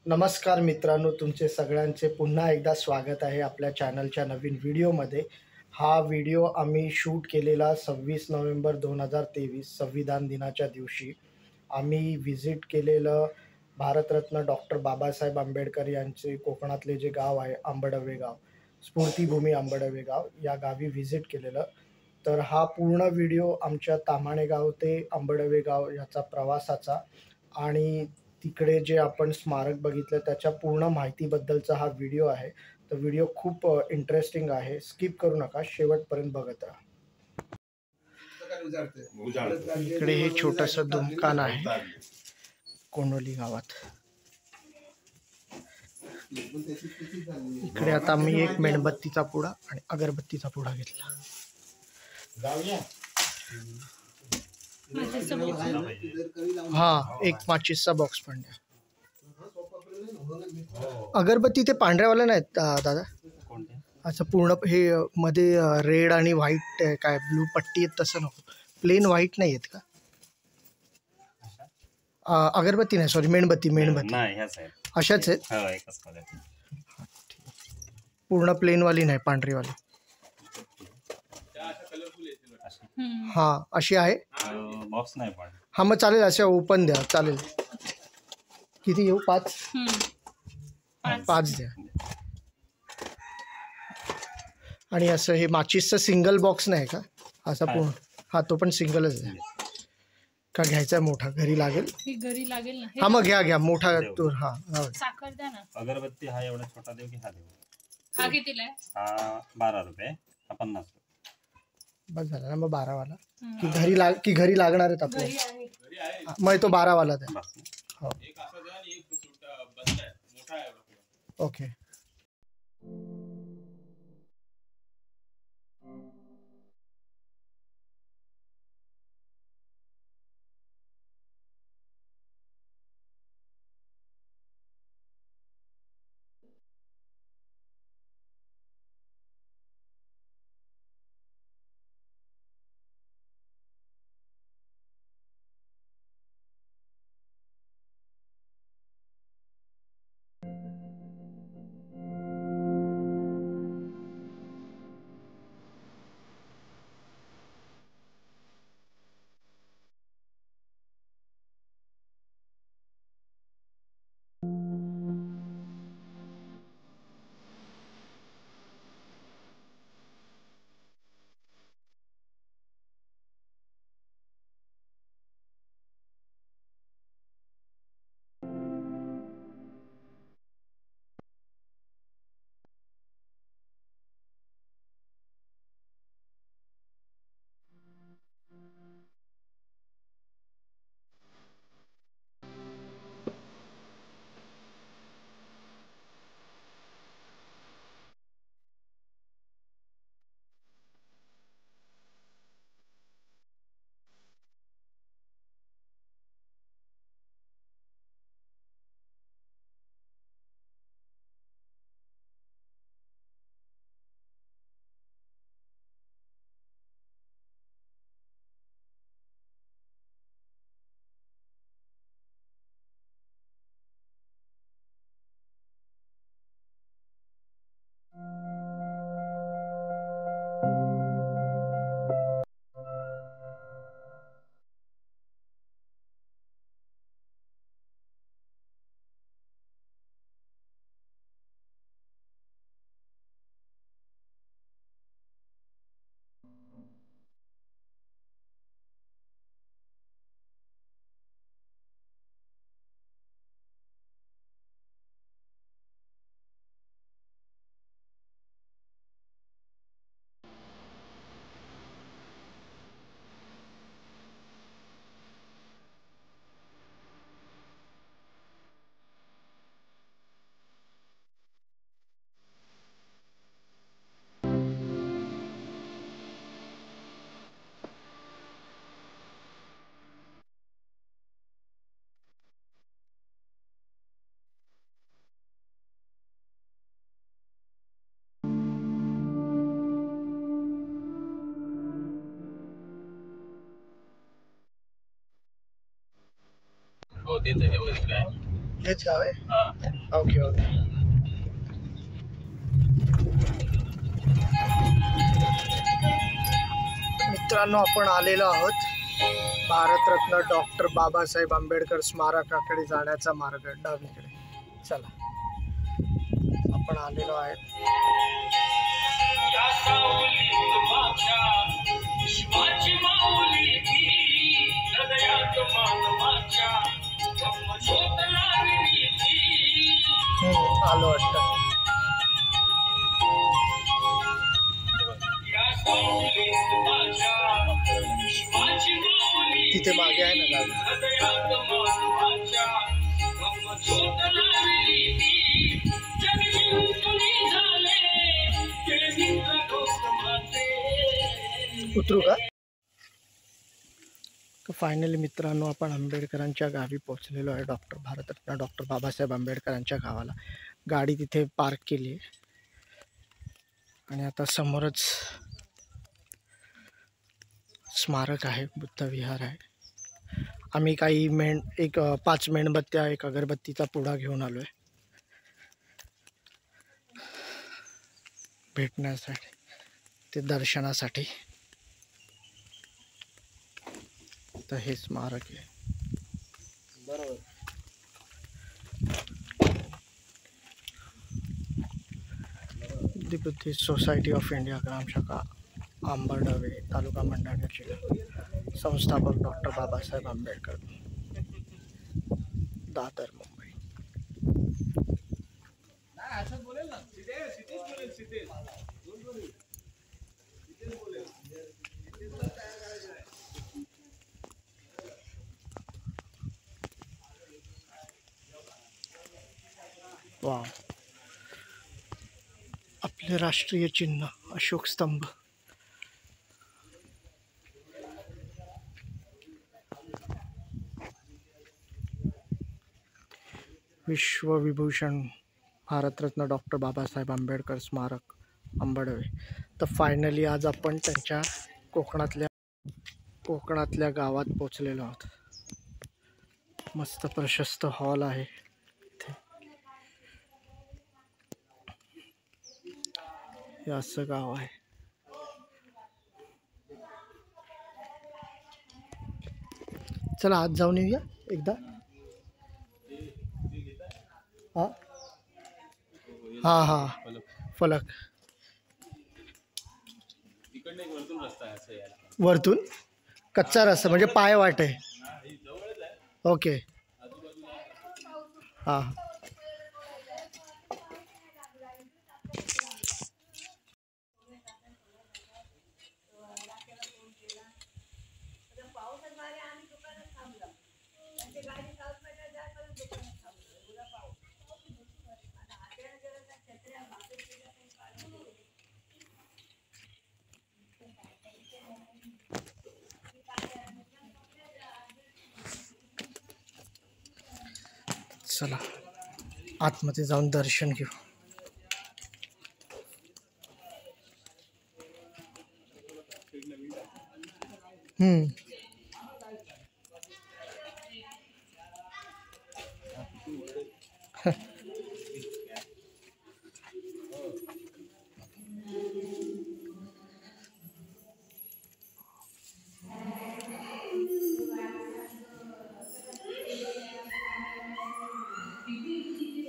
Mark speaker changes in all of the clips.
Speaker 1: नमस्कार मित्रांनो, तुमचे सगळ्यांचे पुन्हा एकदा स्वागत आहे आपल्या चॅनलच्या नवीन व्हिडिओमध्ये. हा व्हिडिओ आम्ही शूट केलेला 26 नोव्हेंबर 2023 संविधान दिनाच्या दिवशी. आम्ही व्हिजिट केलेलं भारतरत्न डॉक्टर बाबासाहेब आंबेडकर यांचे कोकणातले जे गाव आहे आंबडवे गाव, स्फूर्तिभूमी आंबडवे गाव, या गावी व्हिजिट केलेलं. तर हा पूर्ण व्हिडिओ आमच्या ताम्हाणे गाव ते आंबडवे गाव याचा प्रवासाचा आणि तिकडे जे आपण स्मारक बघितलं त्याच्या पूर्ण माहितीबद्दलचा हा व्हिडिओ आहे. तर व्हिडिओ खूप इंटरेस्टिंग आहे, स्किप करू नका, शेवटपर्यंत बघत राहा. इकडे हे छोटंसं दुकान आहे कोंडोली गावात. इकडे आता मी एक मेणबत्तीचा पुडा आणि अगरबत्तीचा पुडा घेतला. हा, एक माचीसचा बॉक्स पण द्या. अगरबत्ती ते पांढऱ्यावाल्या नाहीत दादा? अच्छा, पूर्ण हे मध्ये रेड आणि व्हाईट काय ब्लू पट्टी आहेत तसं नको, प्लेन व्हाईट नाही आहेत का? अगरबत्ती नाही, सॉरी, मेणबत्ती अशाच आहेत. पूर्ण प्लेनवाली नाही, पांढरीवाली. हा, अशी आहे.
Speaker 2: बॉक्स नाही पण.
Speaker 1: हा मग चालेल, अशा ओपन द्या, चालेल. किती घेऊ? 5 द्या. आणि असं हे माचीसचं सिंगल बॉक्स नाही का असा पूर्ण? हा, तो पण सिंगलच द्या. का घ्यायचा मोठा? घरी लागेल
Speaker 3: ना.
Speaker 1: हा मग घ्या मोठा तो. हा,
Speaker 3: साखर द्या ना.
Speaker 2: अगरबत्ती हा एवढा छोटा देऊ की हा देऊ?
Speaker 3: हा कितीला आहे?
Speaker 2: हा 12 रुपये, हा 50 रुपये.
Speaker 1: बस झाला ना मग 12 वाला. की घरी लागणार आहेत आपल्याला? मग तो 12 वाला द्या. हो, ओके.
Speaker 2: हो, ते तर काय
Speaker 1: हेच गाव आहे. Okay okay. मित्रांनो, आपण आलेलो आहोत भारतरत्न डॉक्टर बाबासाहेब आंबेडकर स्मारकाकडे जाण्याचा मार्ग डावीकडे. चला, आपण आलेलो आहे. आलो वाटतं. तिथे मागे आहे ना गाडी. उतरू का? फायनली मित्रांनो, आपण आंबेडकरांच्या गावी पोहोचलेलो आहे. भारतरत्न डॉक्टर बाबासाहेब आंबेडकरांच्या गावाला. गाडी तिथे पार्क केली आहे आणि आता समोरच स्मारक आहे, बुद्ध विहार आहे. आम्ही काही एक 5 मेणबत्त्या, एक अगरबत्तीचा पुडा घेऊन आलो आहे भेटण्यासाठी, ते दर्शनासाठी. तर हे स्मारक आहे. बरोबर. The Buddhist society of India, ग्राम शाखा आंबर्डवे, तालुका मंडणगड, जिल्हा. संस्थापक डॉक्टर बाबासाहेब आंबेडकर, दादर, मुंबई. वाव. आपले राष्ट्रीय चिन्ह अशोक स्तंभ. विश्वविभूषण भारतरत्न डॉक्टर बाबासाहेब आंबेडकर स्मारक आंबडवे. तर फायनली आज आपण त्यांच्या कोकणातल्या गावात पोचलेलो आहोत. मस्त प्रशस्त हॉल आहे इथे. हे असं गाव आहे. चला आज जाऊन येऊया एकदा. हा हा हा, फलक. वरतून कच्चा रस्ता म्हणजे पाय वाट आहे. ओके. हा. चला आतमध्ये जाऊन दर्शन घेऊ.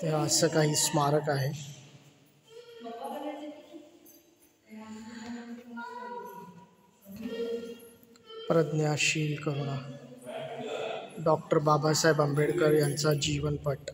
Speaker 1: ते असं काही स्मारक आहे. प्रज्ञाशील करुणा, डॉक्टर बाबासाहेब आंबेडकर यांचा जीवनपट.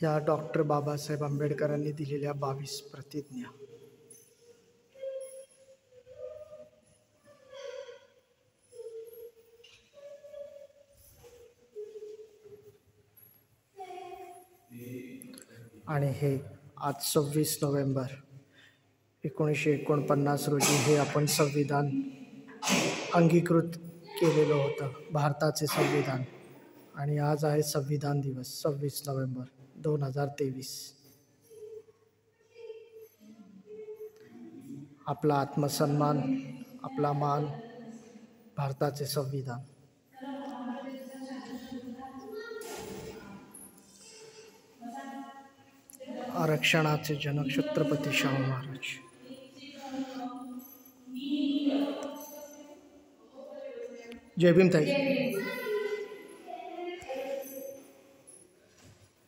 Speaker 1: या डॉक्टर बाबासाहेब आंबेडकरांनी दिलेल्या 22 प्रतिज्ञा. आणि हे आज 26 नोव्हेंबर 1949 रोजी हे आपण संविधान अंगीकृत केलेलं होतं, भारताचे संविधान. आणि आज आहे संविधान दिवस 26 नोव्हेंबर 2023. आपला आत्मसन्मान, आपला मान, भारताचे संविधान. आरक्षणाचे जनक छत्रपती शाहू महाराज. जय भीम ताई.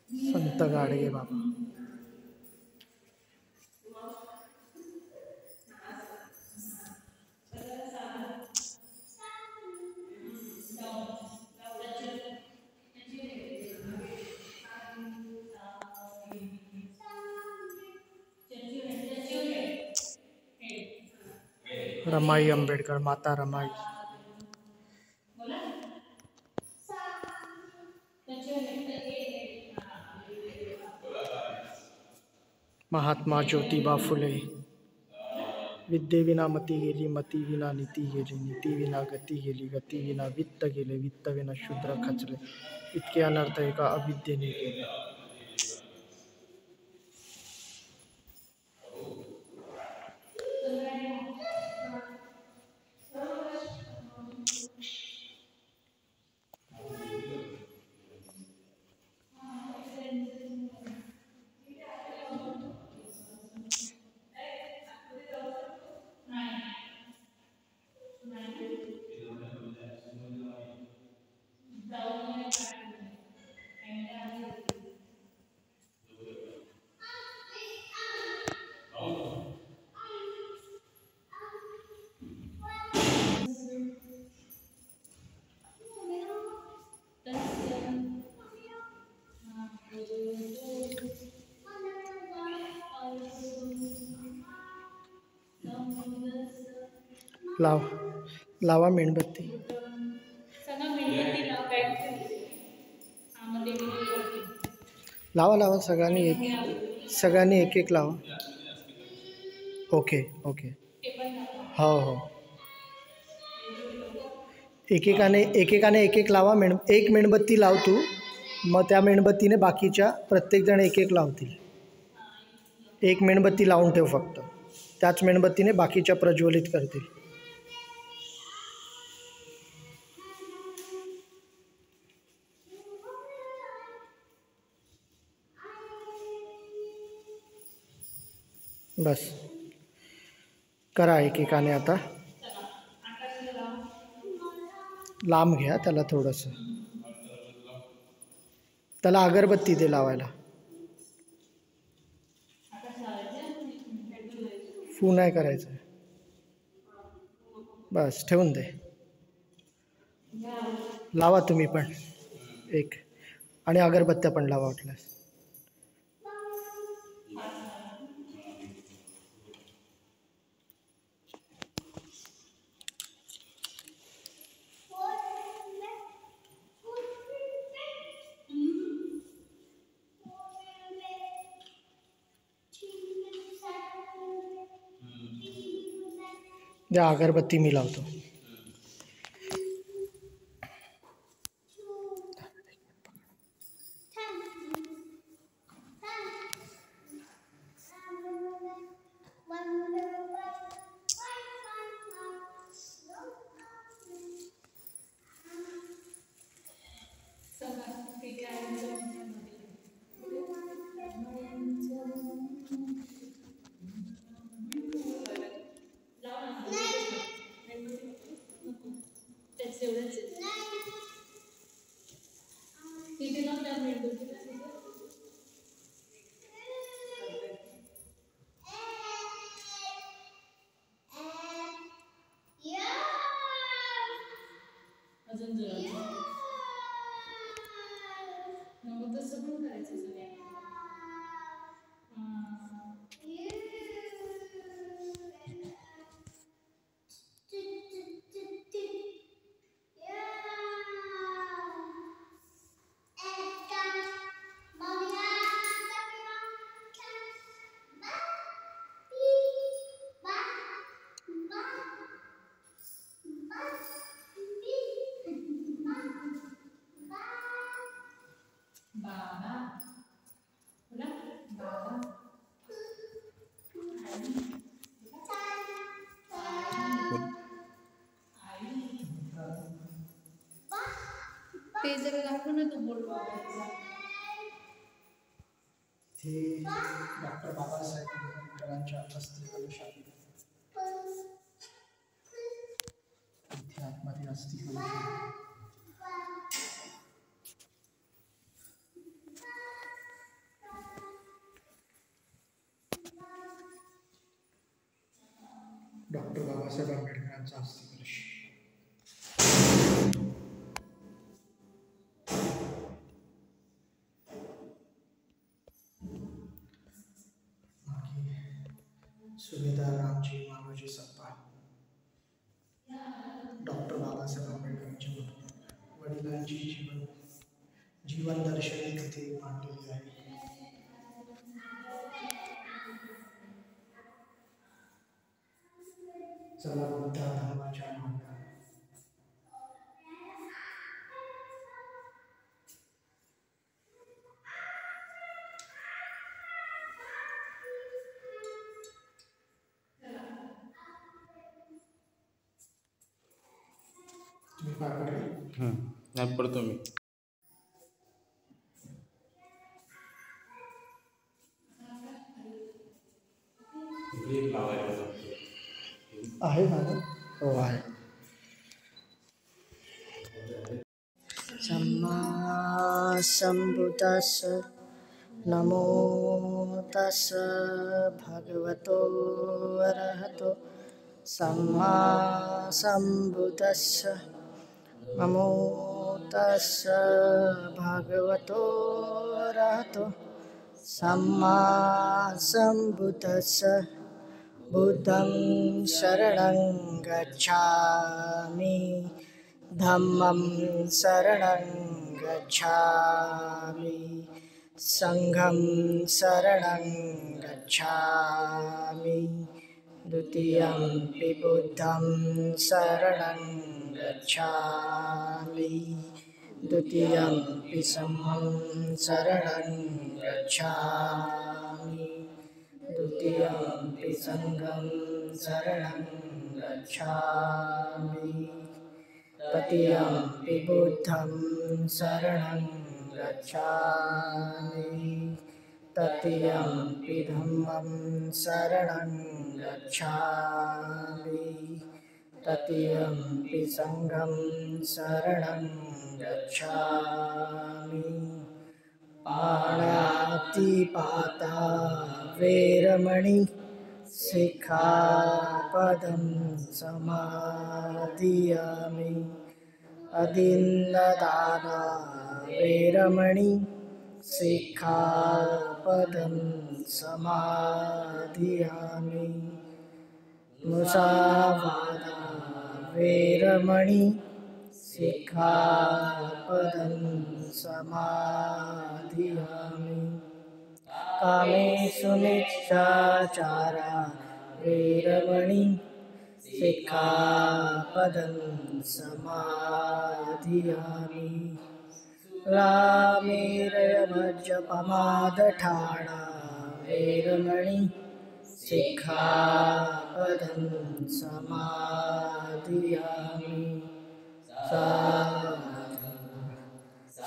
Speaker 1: संत गाडगे बाबा. रमाई आंबेडकर, माता रमाई. महात्मा ज्योतिबा फुले. विद्येविना मती गेली, मतीविना नीती गेली, नीतीविना गती गेली, गतीविना वित्त गेले, वित्तविना शूद्र खचले, इतके अनर्थ एका अविद्येने केले. लावा मेणबत्ती. लावा सगळ्यांनी एक एक लावा. ओके. हो. एकेकाने एक एक लावा. एक मेणबत्ती लाव तू, मग त्या मेणबत्तीने बाकीच्या प्रत्येकजण एक एक लावतील. एक मेणबत्ती लावून ठेव फक्त, त्याच मेणबत्तीने बाकीच्या प्रज्वलित करतील. बस करा एकेकाने. आता लांब घ्या त्याला थोडंसं. त्याला अगरबत्ती दे लावायला. फू नाही करायचं. बस ठेवून दे. लावा तुम्ही पण एक, आणि अगरबत्त्या पण लावा वाटल्यास. द्या अगरबत्ती, मी लावतो.
Speaker 3: मागे जरा दाखव ना तो बोर्ड वापरायचा.
Speaker 1: इथे डॉक्टर बाबासाहेब आंबेडकरांच्या अस्थि कलश आहे. इथे आतमध्ये अस्थि कलश आहे. डॉक्टर बाबासाहेब आंबेडकरांचा अस्थि कलश. सुभेदार रामजी मानवजी सपकाळ. डॉक्टर बाबासाहेब आंबेडकरांच्या वडिलांची जीवन दर्शने तिथे मांडलेली आहे. चला बुद्ध धर्माच्या मार्गाने. तुम्ही पाय पडले?
Speaker 4: नाही पडतो मी.
Speaker 1: आहे माझं. हो आहे. सम्मा संबुद्धास्स नमो तस्स भगवतो अरहतो सम्मा संबुद्धास्स नमो तस्स भगवतो अरहतो सम्मा संबुद्धास्स बुद्धं शरणं गच्छामि धम्मं शरणं गच्छामि संघं शरणं गच्छामि द्वितीयंपि बुद्धं शरणं गच्छामि द्वितीयंपि संघं शरणं गच्छामि द्वितीयंपि संघं शरणं गच्छामि तृतीयंपि बुद्धं शरणं गच्छामि तृतीयंपि धम्मं शरणं गच्छामि तृतीयंपि संघं शरणं गच्छामि पाणातिपाता वेरमणि सिक्खापदं समादियामि अदिन्नदाना वेरमणि सिक्खापदं समादियामि मुसावादा वेरमणि सिक्खापदं समादियामि कामेषु मिच्छाचारा वेरमणि सिक्खापदं समादियामि रामेरयमज्जपमादठाणा वेरमणि सिक्खापदं समादियामि साधु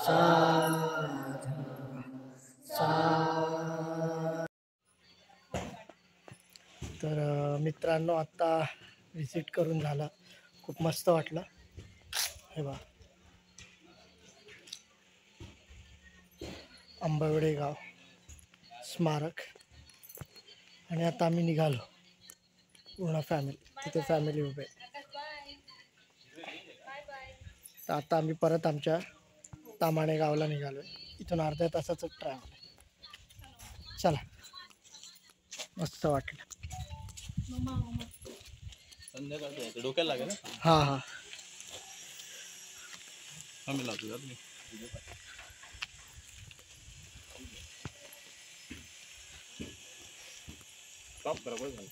Speaker 1: साधु साधु. तर मित्रांनो आत्ता व्हिजिट करून झाला. खूप मस्त वाटलं. हे बा आंबवडे गाव स्मारक. आणि आता आम्ही निघालो पूर्ण फॅमिली. तिथे फॅमिली उभे. तर आता आम्ही परत आमच्या तामाणे गावला निघालो. इथून अर्ध्या तासाचं ट्रॅव्हल आहे. चला मस्त वाटलं.
Speaker 4: संध्याकाळचं डोक्याला लागेल.
Speaker 1: हां हां
Speaker 4: आम्ही लावतो स्टॉप करा. बरं झालं.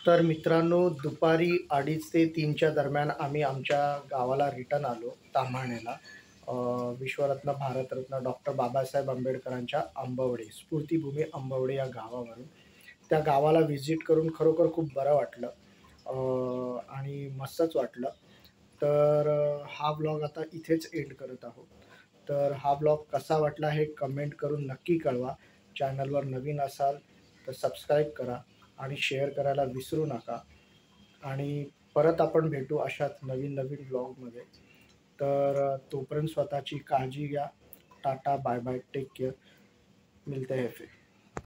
Speaker 1: तर मित्रांनो, दुपारी 2:30 ते 3च्या दरम्यान आम्ही आमच्या गावाला रिटर्न आलो ताम्हाणेला. विश्वरत्न भारतरत्न डॉक्टर बाबासाहेब आंबेडकरांच्या आंबवडे, स्फूर्तिभूमी आंबवडे या गावावरून. त्या गावाला व्हिजिट करून खरोखर खूप बरं वाटलं आणि मस्तच वाटलं. तर हा व्लॉग आता इथेच एंड करत आहोत. तर हा व्लॉग कसा वाटला हे कमेंट करून नक्की कळवा. चॅनलवर नवीन असाल तर सबस्क्राईब करा आणि शेअर करायला विसरू नका. आणि परत आपण भेटू अशाच नवीन नवीन व्लॉगमध्ये. तर तोपर्यंत स्वतःची काळजी घ्या. Tata, bye bye, take care. मिलते हैं फिर.